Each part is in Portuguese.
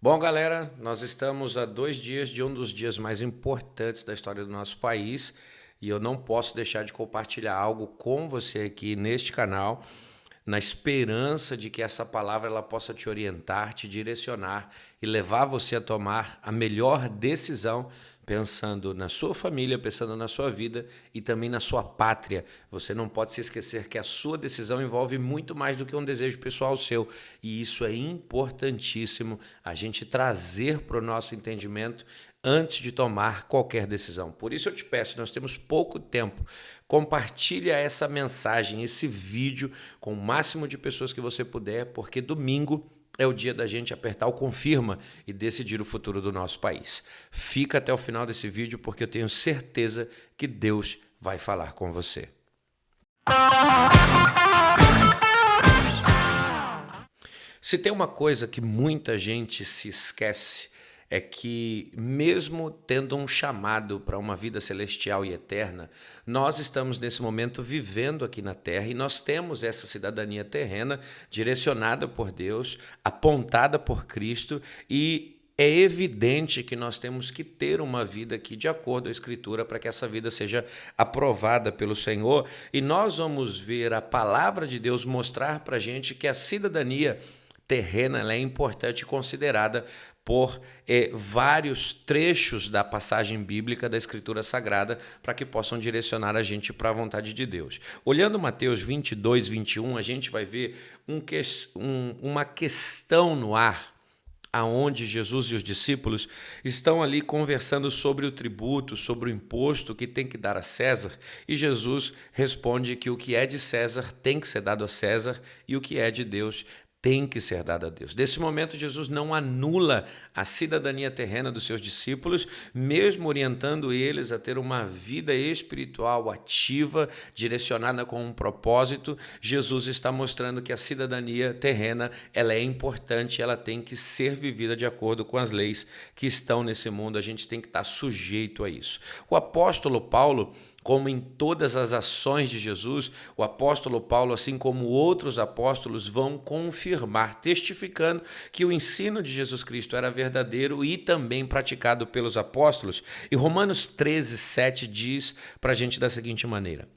Bom, galera, nós estamos a 2 dias de um dos dias mais importantes da história do nosso país e eu não posso deixar de compartilhar algo com você aqui neste canal, na esperança de que essa palavra ela possa te orientar, te direcionar e levar você a tomar a melhor decisão, pensando na sua família, pensando na sua vida e também na sua pátria. Você não pode se esquecer que a sua decisão envolve muito mais do que um desejo pessoal seu. E isso é importantíssimo a gente trazer para o nosso entendimento antes de tomar qualquer decisão. Por isso eu te peço, nós temos pouco tempo, compartilha essa mensagem, esse vídeo com o máximo de pessoas que você puder, porque domingo é o dia da gente apertar o confirma e decidir o futuro do nosso país. Fica até o final desse vídeo porque eu tenho certeza que Deus vai falar com você. Se tem uma coisa que muita gente se esquece, é que mesmo tendo um chamado para uma vida celestial e eterna, nós estamos nesse momento vivendo aqui na Terra e nós temos essa cidadania terrena direcionada por Deus, apontada por Cristo e é evidente que nós temos que ter uma vida aqui de acordo com a Escritura para que essa vida seja aprovada pelo Senhor e nós vamos ver a palavra de Deus mostrar para a gente que a cidadania terrena ela é importante e considerada por vários trechos da passagem bíblica da Escritura Sagrada para que possam direcionar a gente para a vontade de Deus. Olhando Mateus 22, 21, a gente vai ver uma questão no ar, aonde Jesus e os discípulos estão ali conversando sobre o tributo, sobre o imposto que tem que dar a César, e Jesus responde que o que é de César tem que ser dado a César e o que é de Deus tem que ser dado a Deus. Nesse momento, Jesus não anula a cidadania terrena dos seus discípulos, mesmo orientando eles a ter uma vida espiritual ativa, direcionada com um propósito. Jesus está mostrando que a cidadania terrena ela é importante, ela tem que ser vivida de acordo com as leis que estão nesse mundo. A gente tem que estar sujeito a isso. O apóstolo Paulo, como em todas as ações de Jesus, o apóstolo Paulo, assim como outros apóstolos, vão confirmar, testificando que o ensino de Jesus Cristo era verdadeiro e também praticado pelos apóstolos. E Romanos 13, 7 diz para a gente da seguinte maneira: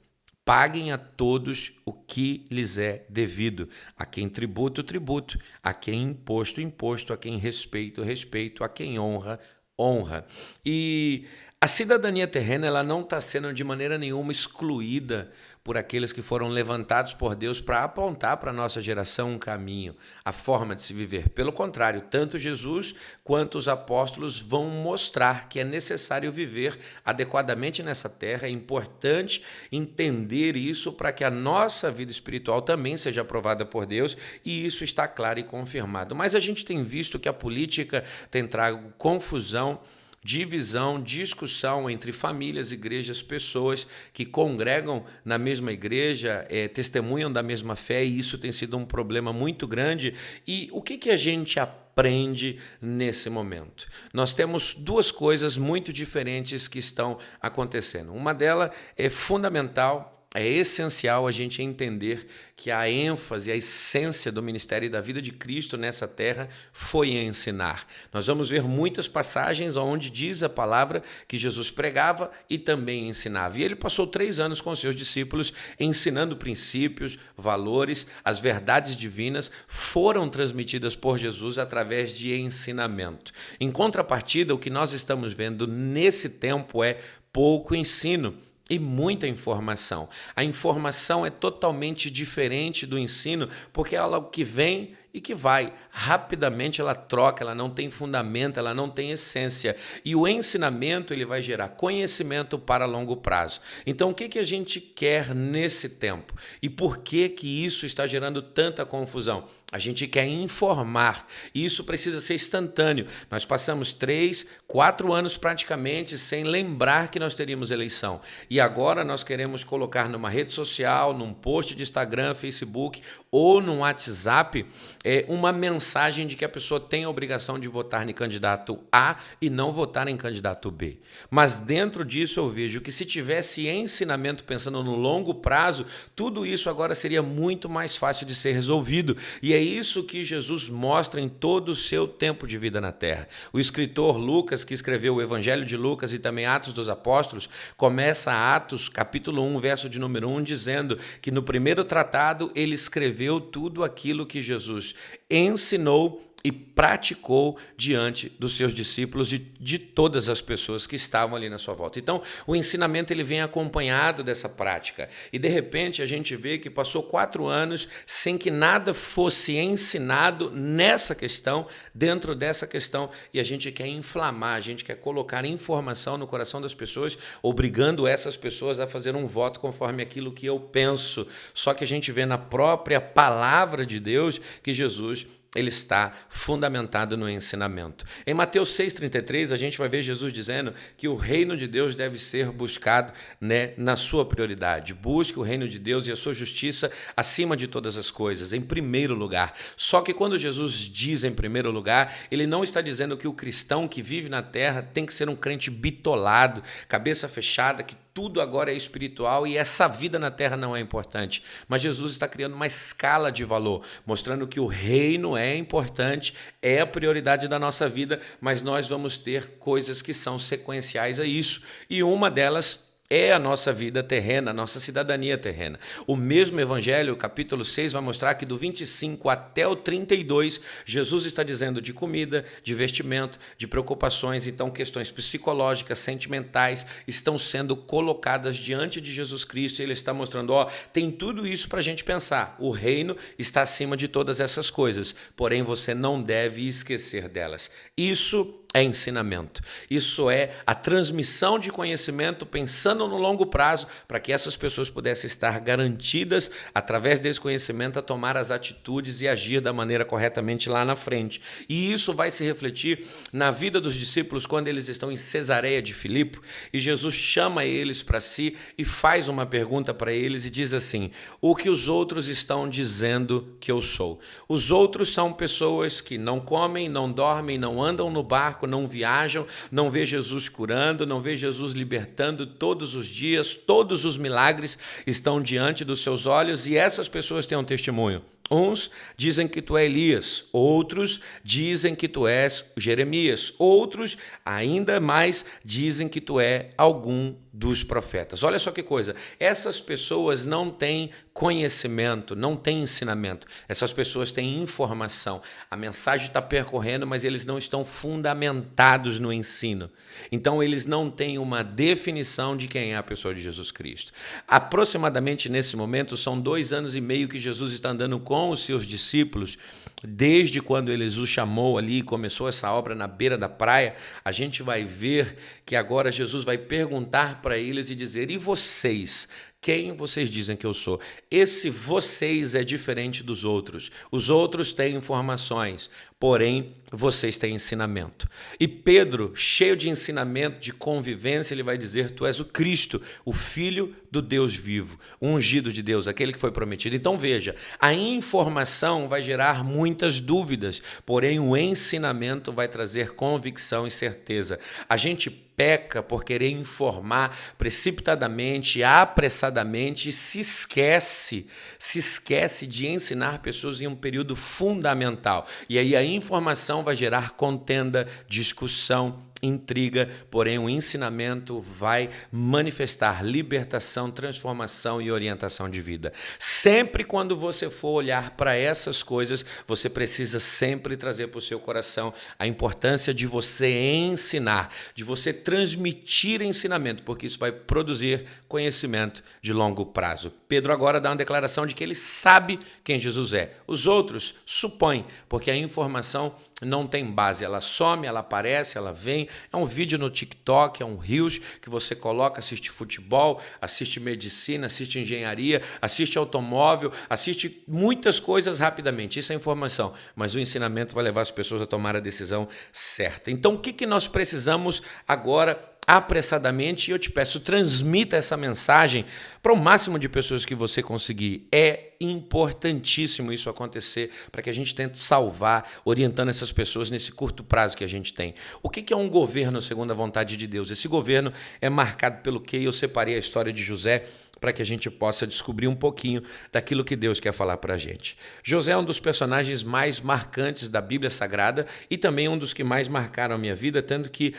paguem a todos o que lhes é devido, a quem tributo, tributo, a quem imposto, imposto, a quem respeito, respeito, a quem honra, honra. E a cidadania terrena ela não está sendo de maneira nenhuma excluída por aqueles que foram levantados por Deus para apontar para a nossa geração um caminho, a forma de se viver. Pelo contrário, tanto Jesus quanto os apóstolos vão mostrar que é necessário viver adequadamente nessa terra. É importante entender isso para que a nossa vida espiritual também seja aprovada por Deus, e isso está claro e confirmado. Mas a gente tem visto que a política tem trago confusão, divisão, discussão entre famílias, igrejas, pessoas que congregam na mesma igreja, testemunham da mesma fé, e isso tem sido um problema muito grande. E o que a gente aprende nesse momento? Nós temos duas coisas muito diferentes que estão acontecendo. Uma delas é fundamental. É essencial a gente entender que a ênfase, a essência do ministério e da vida de Cristo nessa terra foi ensinar. Nós vamos ver muitas passagens onde diz a palavra que Jesus pregava e também ensinava. E ele passou 3 anos com os seus discípulos ensinando princípios, valores, as verdades divinas foram transmitidas por Jesus através de ensinamento. Em contrapartida, o que nós estamos vendo nesse tempo é pouco ensino e muita informação. A informação é totalmente diferente do ensino, porque é algo que vem e que vai. Rapidamente ela troca, ela não tem fundamento, ela não tem essência. E o ensinamento ele vai gerar conhecimento para longo prazo. Então o que a gente quer nesse tempo? E por que isso está gerando tanta confusão? A gente quer informar, e isso precisa ser instantâneo. Nós passamos 3, 4 anos praticamente sem lembrar que nós teríamos eleição. E agora nós queremos colocar numa rede social, num post de Instagram, Facebook ou num WhatsApp uma mensagem de que a pessoa tem a obrigação de votar em candidato A e não votar em candidato B. Mas dentro disso eu vejo que se tivesse ensinamento pensando no longo prazo, tudo isso agora seria muito mais fácil de ser resolvido. E é é isso que Jesus mostra em todo o seu tempo de vida na terra. O escritor Lucas, que escreveu o Evangelho de Lucas e também Atos dos Apóstolos, começa Atos capítulo 1, verso de número 1, dizendo que no primeiro tratado ele escreveu tudo aquilo que Jesus ensinou e praticou diante dos seus discípulos e de todas as pessoas que estavam ali na sua volta. Então, o ensinamento ele vem acompanhado dessa prática. E, de repente, a gente vê que passou 4 anos sem que nada fosse ensinado nessa questão, dentro dessa questão, e a gente quer inflamar, a gente quer colocar informação no coração das pessoas, obrigando essas pessoas a fazer um voto conforme aquilo que eu penso. Só que a gente vê na própria palavra de Deus que Jesus ele está fundamentado no ensinamento. Em Mateus 6,33, a gente vai ver Jesus dizendo que o reino de Deus deve ser buscado, na sua prioridade. Busque o reino de Deus e a sua justiça acima de todas as coisas, em primeiro lugar. Só que quando Jesus diz em primeiro lugar, ele não está dizendo que o cristão que vive na terra tem que ser um crente bitolado, cabeça fechada, que tudo agora é espiritual e essa vida na terra não é importante. Mas Jesus está criando uma escala de valor, mostrando que o reino é importante, é a prioridade da nossa vida, mas nós vamos ter coisas que são sequenciais a isso. E uma delas é a nossa vida terrena, a nossa cidadania terrena. O mesmo Evangelho, capítulo 6, vai mostrar que do 25 até o 32, Jesus está dizendo de comida, de vestimento, de preocupações, então questões psicológicas, sentimentais, estão sendo colocadas diante de Jesus Cristo e ele está mostrando, tem tudo isso para a gente pensar. O reino está acima de todas essas coisas, porém você não deve esquecer delas. Isso é ensinamento. Isso é a transmissão de conhecimento pensando no longo prazo para que essas pessoas pudessem estar garantidas, através desse conhecimento, a tomar as atitudes e agir da maneira corretamente lá na frente. E isso vai se refletir na vida dos discípulos quando eles estão em Cesareia de Filipe e Jesus chama eles para si e faz uma pergunta para eles e diz assim: o que os outros estão dizendo que eu sou? Os outros são pessoas que não comem, não dormem, não andam no barco, não viajam, não vê Jesus curando, não vê Jesus libertando todos os dias, todos os milagres estão diante dos seus olhos e essas pessoas têm um testemunho. Uns dizem que tu é Elias, outros dizem que tu és Jeremias, outros ainda mais dizem que tu é algum dos profetas. Olha só que coisa, essas pessoas não têm conhecimento, não têm ensinamento, essas pessoas têm informação. A mensagem está percorrendo, mas eles não estão fundamentados no ensino. Então eles não têm uma definição de quem é a pessoa de Jesus Cristo. Aproximadamente nesse momento, são 2 anos e meio que Jesus está andando com os seus discípulos, desde quando ele os chamou ali e começou essa obra na beira da praia. A gente vai ver que agora Jesus vai perguntar para eles e dizer: e vocês? Quem vocês dizem que eu sou? Esse vocês é diferente dos outros. Os outros têm informações, porém vocês têm ensinamento. E Pedro, cheio de ensinamento, de convivência, ele vai dizer: tu és o Cristo, o Filho do Deus vivo, o ungido de Deus, aquele que foi prometido. Então veja, a informação vai gerar muitas dúvidas, porém o ensinamento vai trazer convicção e certeza. A gente peca por querer informar precipitadamente, apressadamente, e se esquece de ensinar pessoas em um período fundamental. E aí a informação vai gerar contenda, discussão, intriga, porém o ensinamento vai manifestar libertação, transformação e orientação de vida. Sempre quando você for olhar para essas coisas, você precisa sempre trazer para o seu coração a importância de você ensinar, de você transmitir ensinamento, porque isso vai produzir conhecimento de longo prazo. Pedro agora dá uma declaração de que ele sabe quem Jesus é. Os outros supõem, porque a informação não tem base, ela some, ela aparece, ela vem, é um vídeo no TikTok, é um Reels que você coloca, assiste futebol, assiste medicina, assiste engenharia, assiste automóvel, assiste muitas coisas rapidamente, isso é informação, mas o ensinamento vai levar as pessoas a tomar a decisão certa. Então o que nós precisamos agora apressadamente, e eu te peço, transmita essa mensagem para o máximo de pessoas que você conseguir, é importantíssimo isso acontecer para que a gente tente salvar, orientando essas pessoas nesse curto prazo que a gente tem. O que é um governo segundo a vontade de Deus? Esse governo é marcado pelo quê? Eu separei a história de José para que a gente possa descobrir um pouquinho daquilo que Deus quer falar para a gente. José é um dos personagens mais marcantes da Bíblia Sagrada e também um dos que mais marcaram a minha vida, tanto que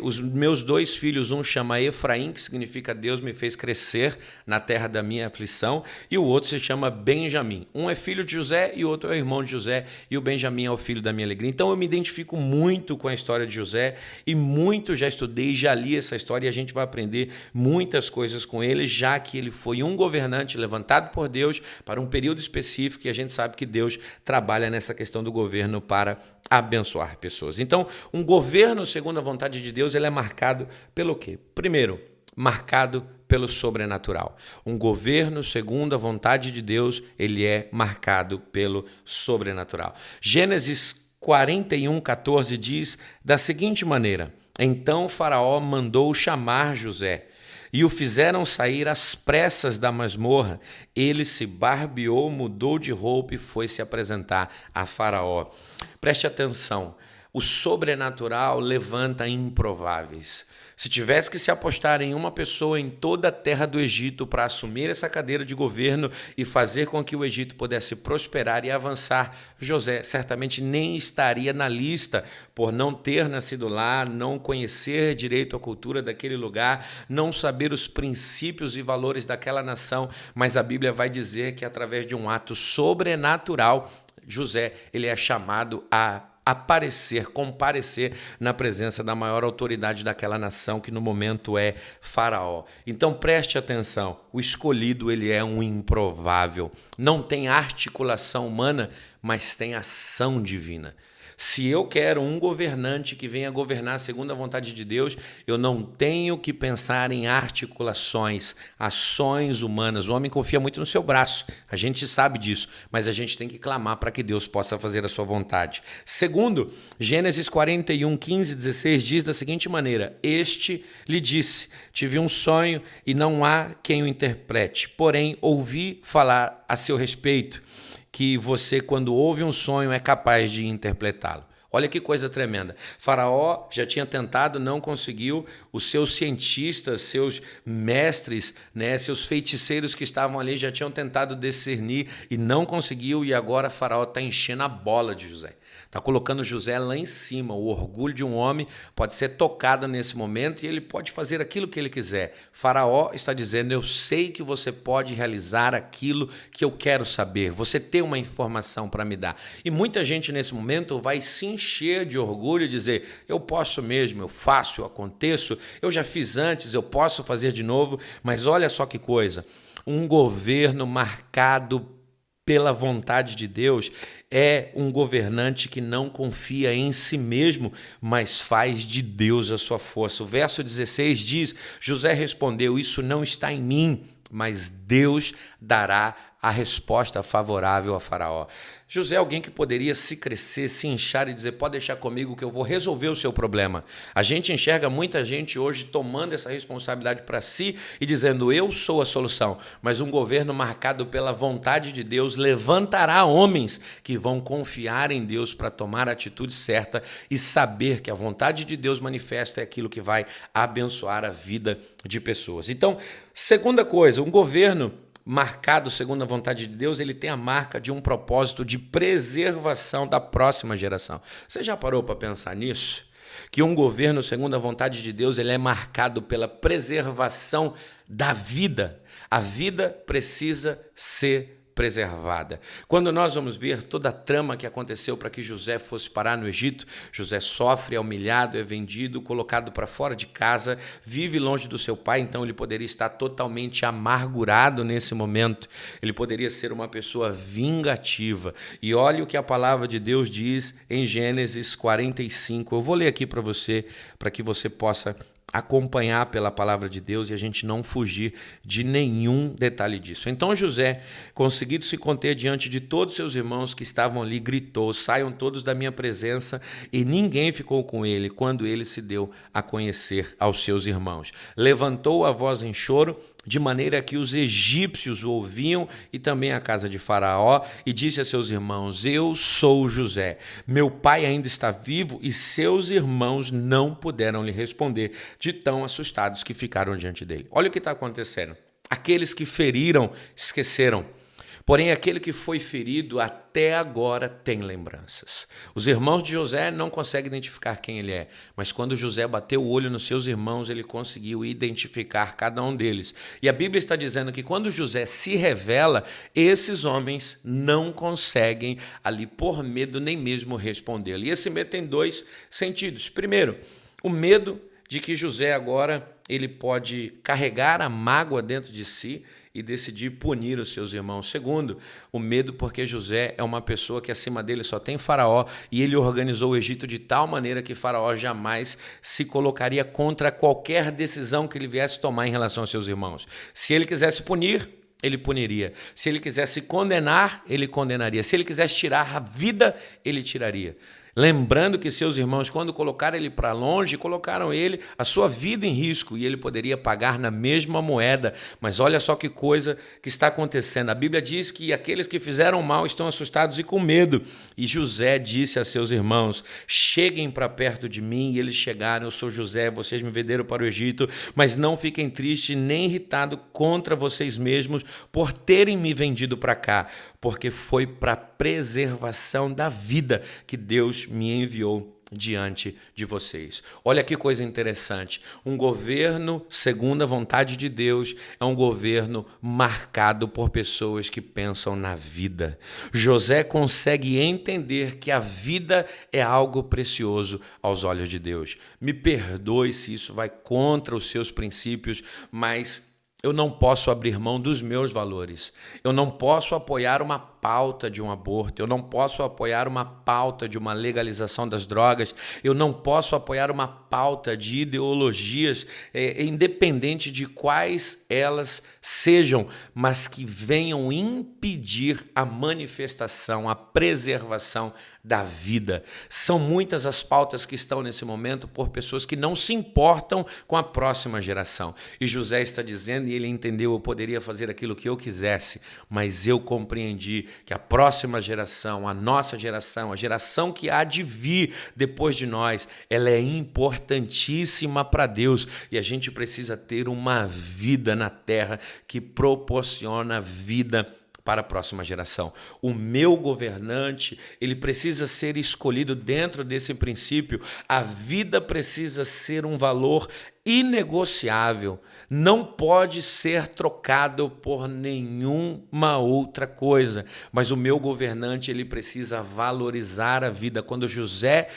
os meus 2 filhos, um chama Efraim, que significa Deus me fez crescer na terra da minha aflição, e o outro se chama Benjamim. Um é filho de José e o outro é irmão de José, e o Benjamim é o filho da minha alegria. Então eu me identifico muito com a história de José e muito já estudei, já li essa história e a gente vai aprender muitas coisas com ele, já que ele foi um governante levantado por Deus para um período específico e a gente sabe que Deus trabalha nessa questão do governo para abençoar pessoas. Então, um governo segundo a vontade de Deus, ele é marcado pelo quê? Primeiro, marcado pelo sobrenatural. Um governo segundo a vontade de Deus, ele é marcado pelo sobrenatural. Gênesis 41:14 diz da seguinte maneira: então Faraó mandou chamar José e o fizeram sair às pressas da masmorra. Ele se barbeou, mudou de roupa e foi se apresentar a Faraó. Preste atenção, o sobrenatural levanta improváveis. Se tivesse que se apostar em uma pessoa em toda a terra do Egito para assumir essa cadeira de governo e fazer com que o Egito pudesse prosperar e avançar, José certamente nem estaria na lista por não ter nascido lá, não conhecer direito a cultura daquele lugar, não saber os princípios e valores daquela nação, mas a Bíblia vai dizer que através de um ato sobrenatural, José ele é chamado a comparecer na presença da maior autoridade daquela nação, que no momento é Faraó. Então preste atenção, o escolhido ele é um improvável, não tem articulação humana, mas tem ação divina. Se eu quero um governante que venha governar segundo a vontade de Deus, eu não tenho que pensar em articulações, ações humanas. O homem confia muito no seu braço, a gente sabe disso, mas a gente tem que clamar para que Deus possa fazer a sua vontade. Segundo, Gênesis 41:15-16 diz da seguinte maneira: este lhe disse, tive um sonho e não há quem o interprete, porém ouvi falar a seu respeito, que você, quando ouve um sonho, é capaz de interpretá-lo. Olha que coisa tremenda. Faraó já tinha tentado, não conseguiu. Os seus cientistas, seus mestres, seus feiticeiros que estavam ali já tinham tentado discernir e não conseguiu. E agora Faraó está enchendo a bola de José. Está colocando José lá em cima. O orgulho de um homem pode ser tocado nesse momento e ele pode fazer aquilo que ele quiser. Faraó está dizendo: eu sei que você pode realizar aquilo que eu quero saber. Você tem uma informação para me dar. E muita gente nesse momento vai se encher de orgulho e dizer: eu posso mesmo, eu faço, eu aconteço, eu já fiz antes, eu posso fazer de novo. Mas olha só que coisa, um governo marcado pela vontade de Deus é um governante que não confia em si mesmo, mas faz de Deus a sua força. O verso 16 diz: José respondeu, isso não está em mim, mas Deus dará a resposta favorável a Faraó. José é alguém que poderia se crescer, se inchar e dizer: pode deixar comigo que eu vou resolver o seu problema. A gente enxerga muita gente hoje tomando essa responsabilidade para si e dizendo: eu sou a solução. Mas um governo marcado pela vontade de Deus levantará homens que vão confiar em Deus para tomar a atitude certa e saber que a vontade de Deus manifesta é aquilo que vai abençoar a vida de pessoas. Então, segunda coisa, um governo marcado segundo a vontade de Deus, ele tem a marca de um propósito de preservação da próxima geração. Você já parou para pensar nisso? Que um governo segundo a vontade de Deus, ele é marcado pela preservação da vida. A vida precisa ser preservada. Quando nós vamos ver toda a trama que aconteceu para que José fosse parar no Egito, José sofre, é humilhado, é vendido, colocado para fora de casa, vive longe do seu pai, então ele poderia estar totalmente amargurado nesse momento, ele poderia ser uma pessoa vingativa. E olha o que a palavra de Deus diz em Gênesis 45. Eu vou ler aqui para que você possa acompanhar pela palavra de Deus e a gente não fugir de nenhum detalhe disso. Então José, conseguindo se conter diante de todos seus irmãos que estavam ali, gritou: saiam todos da minha presença, e ninguém ficou com ele quando ele se deu a conhecer aos seus irmãos. Levantou a voz em choro de maneira que os egípcios o ouviam e também a casa de Faraó, e disse a seus irmãos: eu sou José, meu pai ainda está vivo. E seus irmãos não puderam lhe responder, de tão assustados que ficaram diante dele. Olha o que está acontecendo. Aqueles que feriram esqueceram. Porém, aquele que foi ferido até agora tem lembranças. Os irmãos de José não conseguem identificar quem ele é, mas quando José bateu o olho nos seus irmãos, ele conseguiu identificar cada um deles. E a Bíblia está dizendo que quando José se revela, esses homens não conseguem ali por medo nem mesmo respondê-lo. E esse medo tem dois sentidos. Primeiro, o medo de que José agora ele pode carregar a mágoa dentro de si e decidir punir os seus irmãos. Segundo, o medo porque José é uma pessoa que acima dele só tem Faraó e ele organizou o Egito de tal maneira que Faraó jamais se colocaria contra qualquer decisão que ele viesse tomar em relação aos seus irmãos. Se ele quisesse punir, ele puniria. Se ele quisesse condenar, ele condenaria. Se ele quisesse tirar a vida, ele tiraria. Lembrando que seus irmãos, quando colocaram ele para longe, colocaram ele, a sua vida em risco, e ele poderia pagar na mesma moeda. Mas olha só que coisa que está acontecendo. A Bíblia diz que aqueles que fizeram mal estão assustados e com medo. E José disse a seus irmãos: cheguem para perto de mim. E eles chegaram: eu sou José, vocês me venderam para o Egito, mas não fiquem tristes nem irritados contra vocês mesmos por terem me vendido para cá, porque foi para preservação da vida que Deus me enviou diante de vocês. Olha que coisa interessante. Um governo segundo a vontade de Deus é um governo marcado por pessoas que pensam na vida. José consegue entender que a vida é algo precioso aos olhos de Deus. Me perdoe se isso vai contra os seus princípios, mas eu não posso abrir mão dos meus valores. Eu não posso apoiar uma pauta de um aborto. Eu não posso apoiar uma pauta de uma legalização das drogas. Eu não posso apoiar uma pauta de ideologias, independente de quais elas sejam, mas que venham impedir a manifestação, a preservação da vida. São muitas as pautas que estão nesse momento por pessoas que não se importam com a próxima geração. E José está dizendo, e ele entendeu: eu poderia fazer aquilo que eu quisesse, mas eu compreendi que a próxima geração, a nossa geração, a geração que há de vir depois de nós, ela é importantíssima para Deus, e a gente precisa ter uma vida na terra que proporciona vida para a próxima geração. O meu governante, ele precisa ser escolhido dentro desse princípio. A vida precisa ser um valor inegociável, não pode ser trocado por nenhuma outra coisa. Mas o meu governante, ele precisa valorizar a vida. Quando José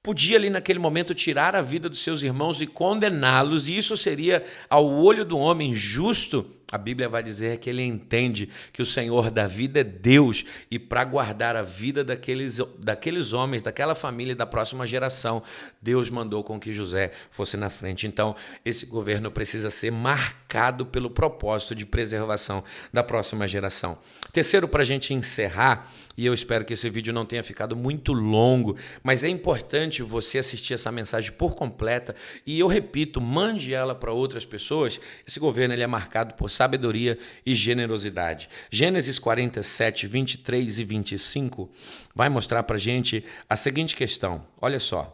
podia ali naquele momento tirar a vida dos seus irmãos e condená-los, e isso seria ao olho do homem justo, a Bíblia vai dizer que ele entende que o Senhor da vida é Deus, e para guardar a vida daqueles homens, daquela família e da próxima geração, Deus mandou com que José fosse na frente. Então, esse governo precisa ser marcado pelo propósito de preservação da próxima geração. Terceiro, para a gente encerrar, e eu espero que esse vídeo não tenha ficado muito longo, mas é importante você assistir essa mensagem por completa, e eu repito, mande ela para outras pessoas. Esse governo ele é marcado por sabedoria e generosidade. Gênesis 47, 23 e 25 vai mostrar para a gente a seguinte questão. Olha só.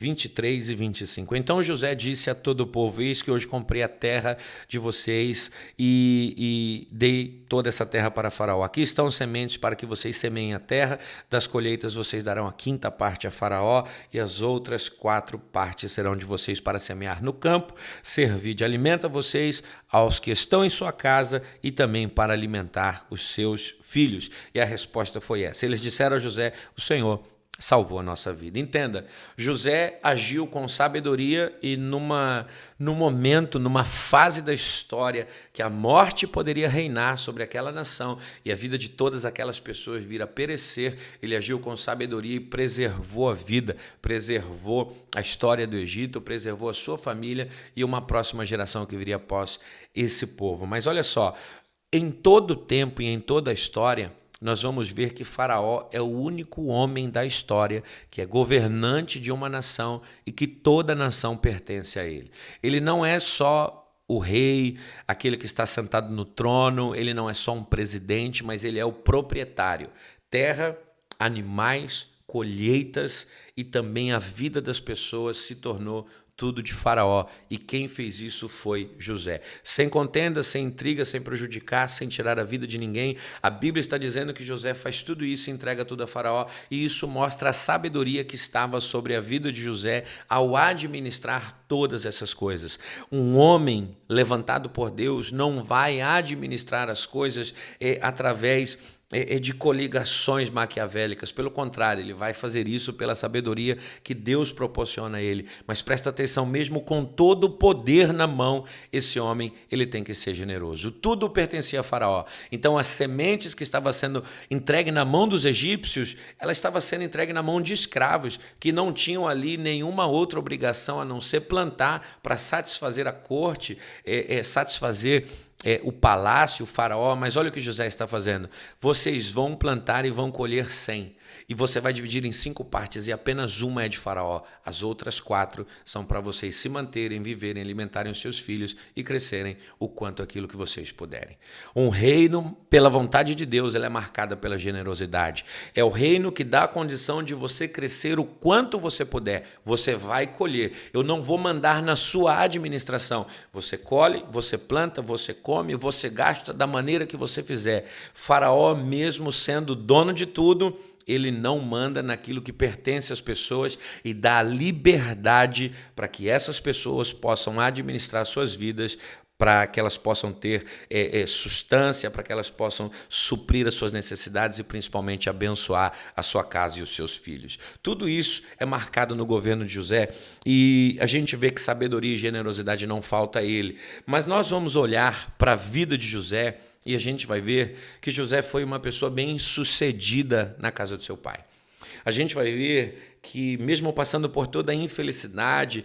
23 e 25. Então José disse a todo o povo: eis que hoje comprei a terra de vocês e dei toda essa terra para Faraó. Aqui estão sementes para que vocês semeiem a terra. Das colheitas vocês darão a quinta parte a Faraó, e as outras 4 partes serão de vocês para semear no campo, servir de alimento a vocês, aos que estão em sua casa, e também para alimentar os seus filhos. E a resposta foi essa. Eles disseram a José: o Senhor salvou a nossa vida. Entenda, José agiu com sabedoria e num momento, numa fase da história que a morte poderia reinar sobre aquela nação e a vida de todas aquelas pessoas vir a perecer, ele agiu com sabedoria e preservou a vida, preservou a história do Egito, preservou a sua família e uma próxima geração que viria após esse povo. Mas olha só, em todo o tempo e em toda a história, nós vamos ver que Faraó é o único homem da história que é governante de uma nação e que toda a nação pertence a ele. Ele não é só o rei, aquele que está sentado no trono, ele não é só um presidente, mas ele é o proprietário. Terra, animais, colheitas e também a vida das pessoas se tornou tudo de Faraó. E quem fez isso foi José. Sem contenda, sem intriga, sem prejudicar, sem tirar a vida de ninguém. A Bíblia está dizendo que José faz tudo isso e entrega tudo a Faraó. E isso mostra a sabedoria que estava sobre a vida de José ao administrar todas essas coisas. Um homem levantado por Deus não vai administrar as coisas através de coligações maquiavélicas. Pelo contrário, ele vai fazer isso pela sabedoria que Deus proporciona a ele. Mas presta atenção, mesmo com todo o poder na mão, esse homem ele tem que ser generoso. Tudo pertencia a Faraó. Então as sementes que estavam sendo entregue na mão dos egípcios, ela estava sendo entregue na mão de escravos que não tinham ali nenhuma outra obrigação a não ser plantar para satisfazer a corte, satisfazer o palácio, o faraó. Mas olha o que José está fazendo. Vocês vão plantar e vão colher 100. E você vai dividir em 5 partes e apenas uma é de Faraó. As outras 4 são para vocês se manterem, viverem, alimentarem os seus filhos e crescerem o quanto aquilo que vocês puderem. Um reino, pela vontade de Deus, ela é marcada pela generosidade. É o reino que dá a condição de você crescer o quanto você puder. Você vai colher. Eu não vou mandar na sua administração. Você colhe, você planta, você come, você gasta da maneira que você fizer. Faraó, mesmo sendo dono de tudo, ele não manda naquilo que pertence às pessoas e dá liberdade para que essas pessoas possam administrar suas vidas, para que elas possam ter sustância, para que elas possam suprir as suas necessidades e principalmente abençoar a sua casa e os seus filhos. Tudo isso é marcado no governo de José e a gente vê que sabedoria e generosidade não falta a ele. Mas nós vamos olhar para a vida de José e a gente vai ver que José foi uma pessoa bem sucedida na casa do seu pai. A gente vai ver que mesmo passando por toda a infelicidade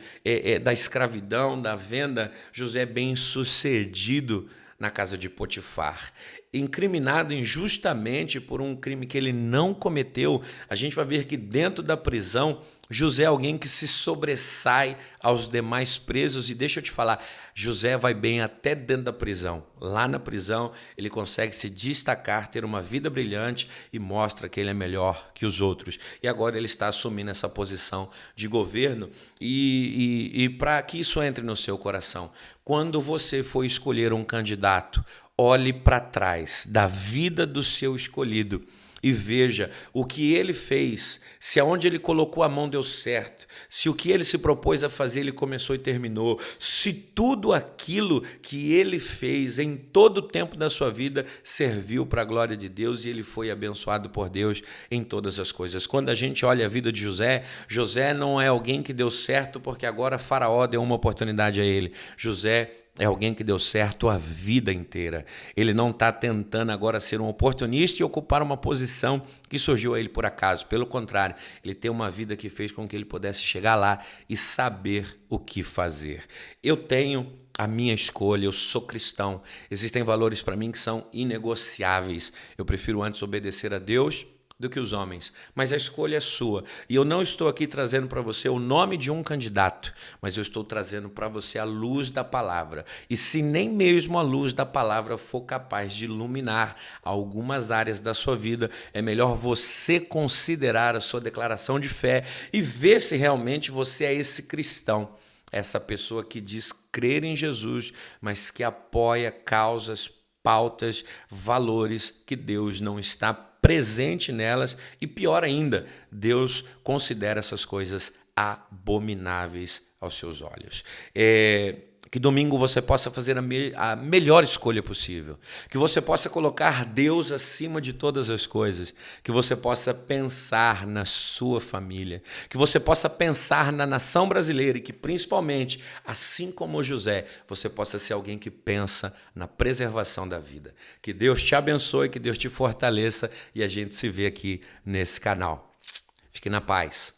da escravidão, da venda, José é bem sucedido na casa de Potifar. Incriminado injustamente por um crime que ele não cometeu, a gente vai ver que dentro da prisão, José é alguém que se sobressai aos demais presos. E deixa eu te falar, José vai bem até dentro da prisão. Lá na prisão ele consegue se destacar, ter uma vida brilhante e mostra que ele é melhor que os outros. E agora ele está assumindo essa posição de governo. E para que isso entre no seu coração, quando você for escolher um candidato, olhe para trás da vida do seu escolhido e veja o que ele fez, se aonde ele colocou a mão deu certo, se o que ele se propôs a fazer ele começou e terminou, se tudo aquilo que ele fez em todo o tempo da sua vida serviu para a glória de Deus e ele foi abençoado por Deus em todas as coisas. Quando a gente olha a vida de José, José não é alguém que deu certo porque agora Faraó deu uma oportunidade a ele. José é alguém que deu certo a vida inteira. Ele não está tentando agora ser um oportunista e ocupar uma posição que surgiu a ele por acaso. Pelo contrário, ele tem uma vida que fez com que ele pudesse chegar lá e saber o que fazer. Eu tenho a minha escolha, eu sou cristão. Existem valores para mim que são inegociáveis. Eu prefiro antes obedecer a Deus do que os homens, mas a escolha é sua. E eu não estou aqui trazendo para você o nome de um candidato, mas eu estou trazendo para você a luz da palavra. E se nem mesmo a luz da palavra for capaz de iluminar algumas áreas da sua vida, é melhor você considerar a sua declaração de fé e ver se realmente você é esse cristão, essa pessoa que diz crer em Jesus, mas que apoia causas, pautas, valores que Deus não está presente nelas e, pior ainda, Deus considera essas coisas abomináveis aos seus olhos. Que domingo você possa fazer a melhor escolha possível, que você possa colocar Deus acima de todas as coisas, que você possa pensar na sua família, que você possa pensar na nação brasileira e que principalmente, assim como José, você possa ser alguém que pensa na preservação da vida. Que Deus te abençoe, que Deus te fortaleça e a gente se vê aqui nesse canal. Fique na paz.